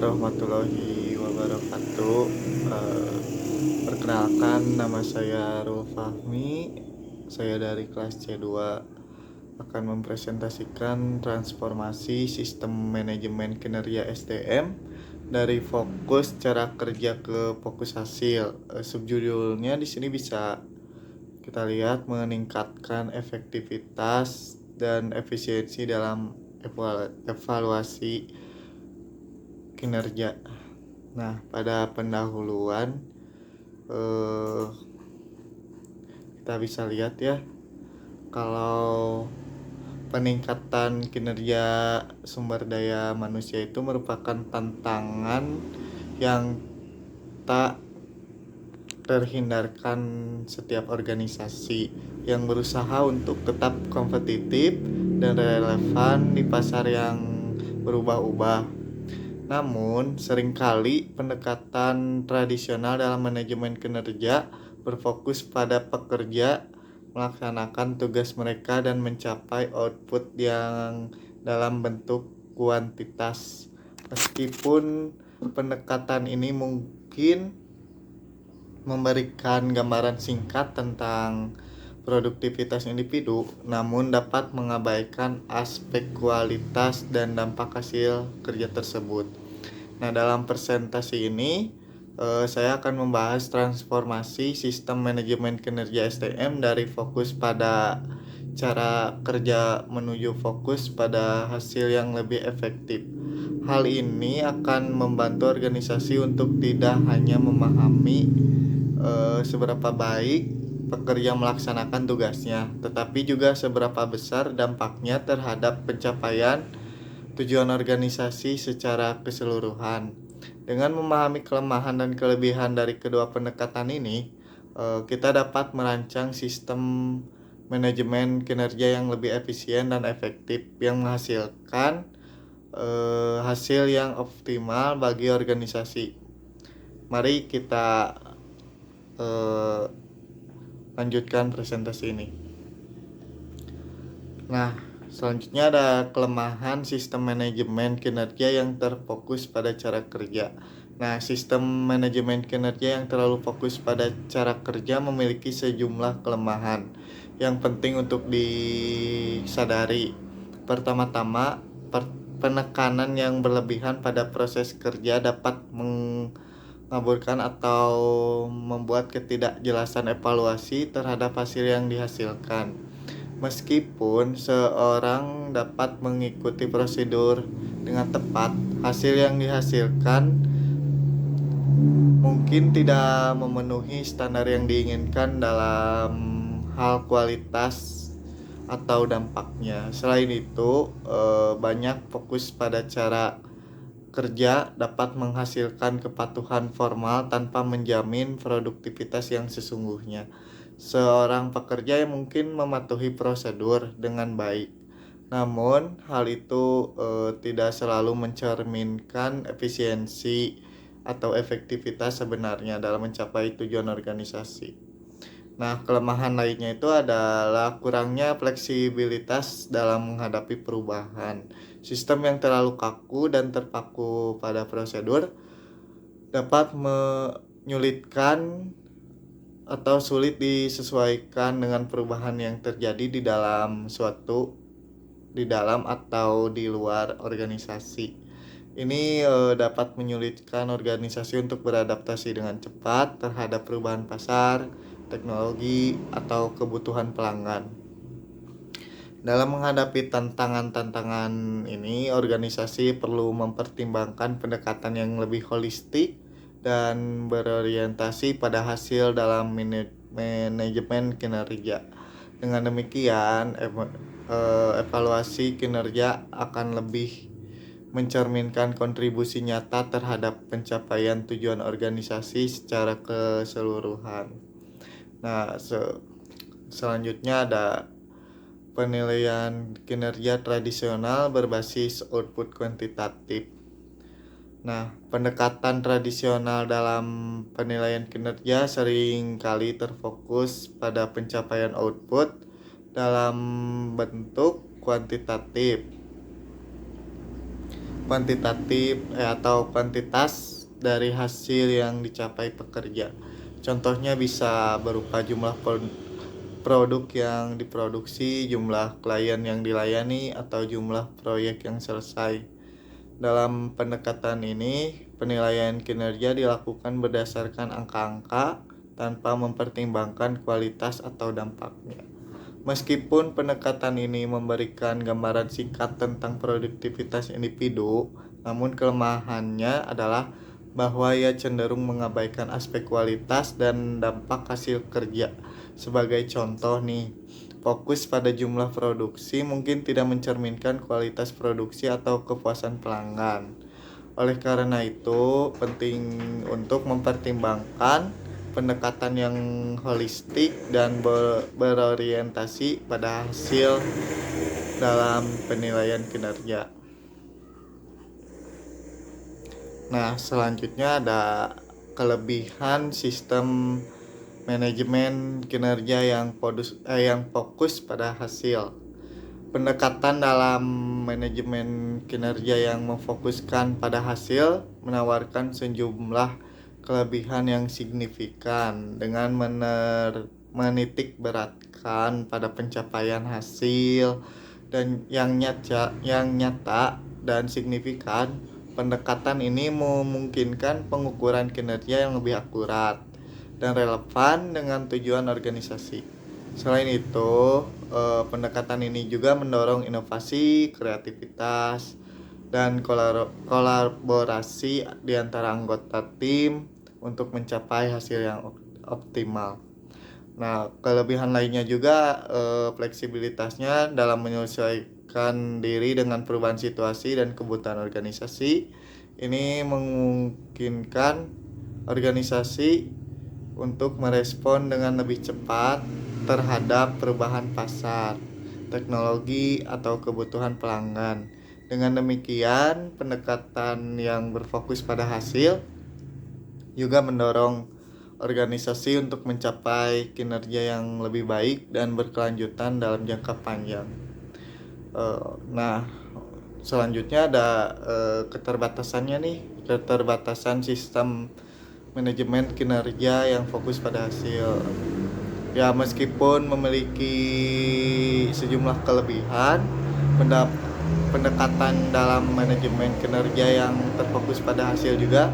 warahmatullahi wabarakatuh. Perkenalkan, nama saya Rul Fahmi. Saya dari kelas C2 akan mempresentasikan transformasi sistem manajemen kinerja SDM dari fokus cara kerja ke fokus hasil. Subjudulnya di sini bisa kita lihat meningkatkan efektivitas dan efisiensi dalam evaluasi kinerja. Nah, pada pendahuluan kita bisa lihat ya, kalau peningkatan kinerja sumber daya manusia itu merupakan tantangan yang tak terhindarkan setiap organisasi yang berusaha untuk tetap kompetitif dan relevan di pasar yang berubah-ubah. Namun, seringkali pendekatan tradisional dalam manajemen kinerja berfokus pada pekerja melaksanakan tugas mereka dan mencapai output yang dalam bentuk kuantitas. Meskipun pendekatan ini mungkin memberikan gambaran singkat tentang produktivitas individu, namun dapat mengabaikan aspek kualitas dan dampak hasil kerja tersebut. Nah, dalam presentasi ini saya akan membahas transformasi sistem manajemen kinerja SDM dari fokus pada cara kerja menuju fokus pada hasil yang lebih efektif. Hal ini akan membantu organisasi untuk tidak hanya memahami seberapa baik pekerja melaksanakan tugasnya, tetapi juga seberapa besar dampaknya terhadap pencapaian tujuan organisasi secara keseluruhan. Dengan memahami kelemahan dan kelebihan dari kedua pendekatan ini, kita dapat merancang sistem manajemen kinerja yang lebih efisien dan efektif yang menghasilkan hasil yang optimal bagi organisasi. Mari kita lanjutkan presentasi ini. Nah, selanjutnya ada kelemahan sistem manajemen kinerja yang terfokus pada cara kerja. Nah, sistem manajemen kinerja yang terlalu fokus pada cara kerja memiliki sejumlah kelemahan yang penting untuk disadari. Pertama-tama, penekanan yang berlebihan pada proses kerja dapat mengaburkan atau membuat ketidakjelasan evaluasi terhadap hasil yang dihasilkan. Meskipun seorang dapat mengikuti prosedur dengan tepat, hasil yang dihasilkan mungkin tidak memenuhi standar yang diinginkan dalam hal kualitas atau dampaknya. Selain itu, banyak fokus pada cara kerja dapat menghasilkan kepatuhan formal tanpa menjamin produktivitas yang sesungguhnya. Seorang pekerja yang mungkin mematuhi prosedur dengan baik, namun hal itu tidak selalu mencerminkan efisiensi atau efektivitas sebenarnya dalam mencapai tujuan organisasi. Nah, kelemahan lainnya itu adalah kurangnya fleksibilitas dalam menghadapi perubahan. Sistem yang terlalu kaku dan terpaku pada prosedur dapat menyulitkan atau sulit disesuaikan dengan perubahan yang terjadi di dalam atau di luar organisasi. Ini dapat menyulitkan organisasi untuk beradaptasi dengan cepat terhadap perubahan pasar, teknologi, atau kebutuhan pelanggan. Dalam menghadapi tantangan-tantangan ini, organisasi perlu mempertimbangkan pendekatan yang lebih holistik dan berorientasi pada hasil dalam manajemen kinerja. Dengan demikian, evaluasi kinerja akan lebih mencerminkan kontribusi nyata terhadap pencapaian tujuan organisasi secara keseluruhan. Nah, selanjutnya ada penilaian kinerja tradisional berbasis output kuantitatif. Nah, pendekatan tradisional dalam penilaian kinerja sering kali terfokus pada pencapaian output dalam bentuk kuantitatif. atau kuantitas dari hasil yang dicapai pekerja. Contohnya bisa berupa jumlah produk yang diproduksi, jumlah klien yang dilayani, atau jumlah proyek yang selesai. Dalam pendekatan ini, penilaian kinerja dilakukan berdasarkan angka-angka tanpa mempertimbangkan kualitas atau dampaknya. Meskipun pendekatan ini memberikan gambaran singkat tentang produktivitas individu, namun kelemahannya adalah bahwa ia cenderung mengabaikan aspek kualitas dan dampak hasil kerja. Sebagai contoh nih, fokus pada jumlah produksi mungkin tidak mencerminkan kualitas produksi atau kepuasan pelanggan. Oleh karena itu, penting untuk mempertimbangkan pendekatan yang holistik dan berorientasi pada hasil dalam penilaian kinerja. Nah, selanjutnya ada kelebihan sistem manajemen kinerja yang fokus pada hasil. Pendekatan dalam manajemen kinerja yang memfokuskan pada hasil menawarkan sejumlah kelebihan yang signifikan dengan menitik beratkan pada pencapaian hasil dan yang nyata dan signifikan. Pendekatan ini memungkinkan pengukuran kinerja yang lebih akurat dan relevan dengan tujuan organisasi. Selain itu, pendekatan ini juga mendorong inovasi, kreativitas, dan kolaborasi di antara anggota tim untuk mencapai hasil yang optimal. Nah, kelebihan lainnya juga fleksibilitasnya dalam menyesuaikan diri dengan perubahan situasi dan kebutuhan organisasi. Ini memungkinkan organisasi untuk merespon dengan lebih cepat terhadap perubahan pasar, teknologi, atau kebutuhan pelanggan. Dengan demikian, pendekatan yang berfokus pada hasil juga mendorong organisasi untuk mencapai kinerja yang lebih baik dan berkelanjutan dalam jangka panjang. Nah, selanjutnya ada keterbatasannya nih, keterbatasan sistem manajemen kinerja yang fokus pada hasil. Ya, meskipun memiliki sejumlah kelebihan, pendekatan dalam manajemen kinerja yang terfokus pada hasil juga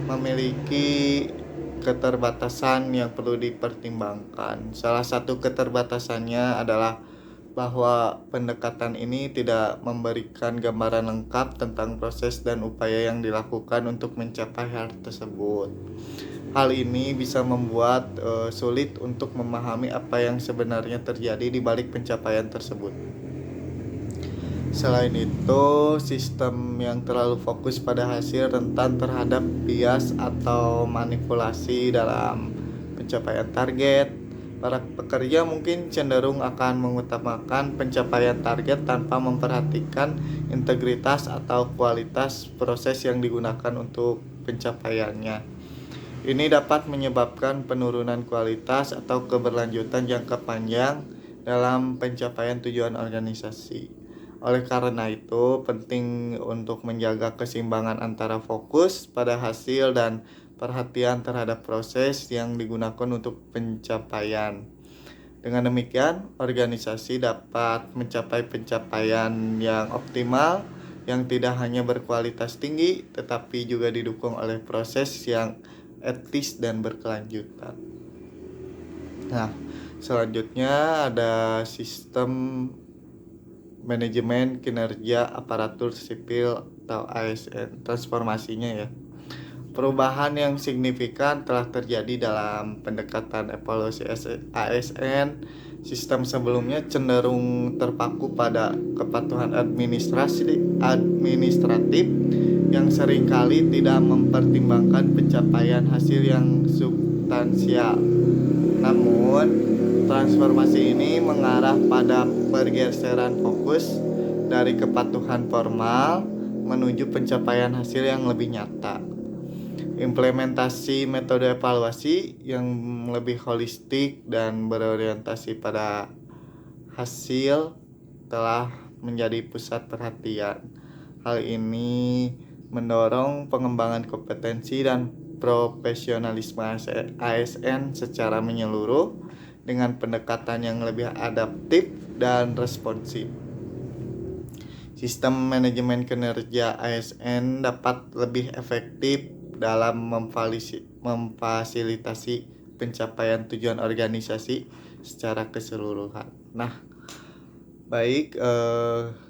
memiliki keterbatasan yang perlu dipertimbangkan. Salah satu keterbatasannya adalah bahwa pendekatan ini tidak memberikan gambaran lengkap tentang proses dan upaya yang dilakukan untuk mencapai hal tersebut. Hal ini bisa membuat sulit untuk memahami apa yang sebenarnya terjadi di balik pencapaian tersebut. Selain itu, sistem yang terlalu fokus pada hasil rentan terhadap bias atau manipulasi dalam pencapaian target. Para pekerja mungkin cenderung akan mengutamakan pencapaian target tanpa memperhatikan integritas atau kualitas proses yang digunakan untuk pencapaiannya. Ini dapat menyebabkan penurunan kualitas atau keberlanjutan jangka panjang dalam pencapaian tujuan organisasi. Oleh karena itu, penting untuk menjaga keseimbangan antara fokus pada hasil dan perhatian terhadap proses yang digunakan untuk pencapaian. Dengan demikian, organisasi dapat mencapai pencapaian yang optimal, yang tidak hanya berkualitas tinggi, tetapi juga didukung oleh proses yang etis dan berkelanjutan. Nah, selanjutnya ada sistem manajemen kinerja aparatur sipil atau ASN, transformasinya ya. Perubahan yang signifikan telah terjadi dalam pendekatan evaluasi ASN. Sistem sebelumnya cenderung terpaku pada kepatuhan administratif yang seringkali tidak mempertimbangkan pencapaian hasil yang substansial. Namun, transformasi ini mengarah pada pergeseran fokus dari kepatuhan formal menuju pencapaian hasil yang lebih nyata. Implementasi metode evaluasi yang lebih holistik dan berorientasi pada hasil telah menjadi pusat perhatian. Hal ini mendorong pengembangan kompetensi dan profesionalisme ASN secara menyeluruh dengan pendekatan yang lebih adaptif dan responsif. Sistem manajemen kinerja ASN dapat lebih efektif dalam memfasilitasi pencapaian tujuan organisasi secara keseluruhan. Nah, baik,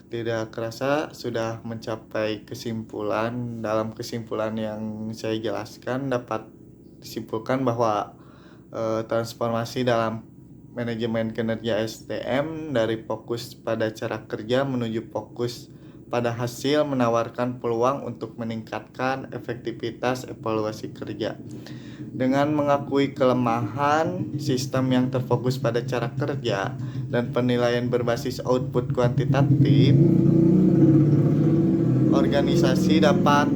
tidak kerasa sudah mencapai kesimpulan. Dalam kesimpulan yang saya jelaskan dapat disimpulkan bahwa transformasi dalam manajemen kinerja SDM dari fokus pada cara kerja menuju fokus pada hasil menawarkan peluang untuk meningkatkan efektivitas evaluasi kerja. Dengan mengakui kelemahan sistem yang terfokus pada cara kerja dan penilaian berbasis output kuantitatif, organisasi dapat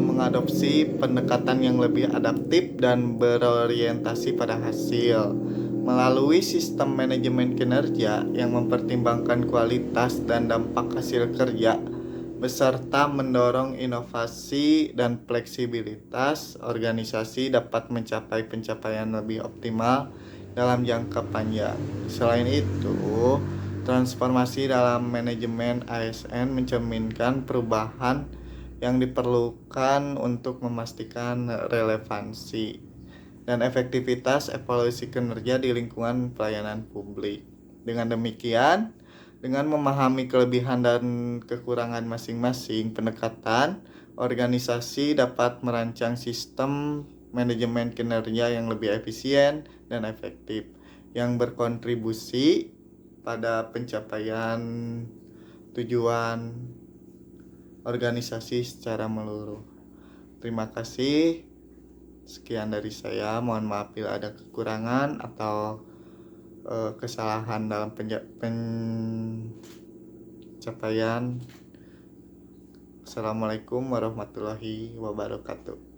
mengadopsi pendekatan yang lebih adaptif dan berorientasi pada hasil. Melalui sistem manajemen kinerja yang mempertimbangkan kualitas dan dampak hasil kerja, beserta mendorong inovasi dan fleksibilitas, organisasi dapat mencapai pencapaian lebih optimal dalam jangka panjang. Selain itu, transformasi dalam manajemen ASN mencerminkan perubahan yang diperlukan untuk memastikan relevansi dan efektivitas evaluasi kinerja di lingkungan pelayanan publik. Dengan demikian, dengan memahami kelebihan dan kekurangan masing-masing pendekatan, organisasi dapat merancang sistem manajemen kinerja yang lebih efisien dan efektif, yang berkontribusi pada pencapaian tujuan organisasi secara menyeluruh. Terima kasih. Sekian dari saya. Mohon maaf bila ada kekurangan atau kesalahan dalam pencapaian. Assalamualaikum warahmatullahi wabarakatuh.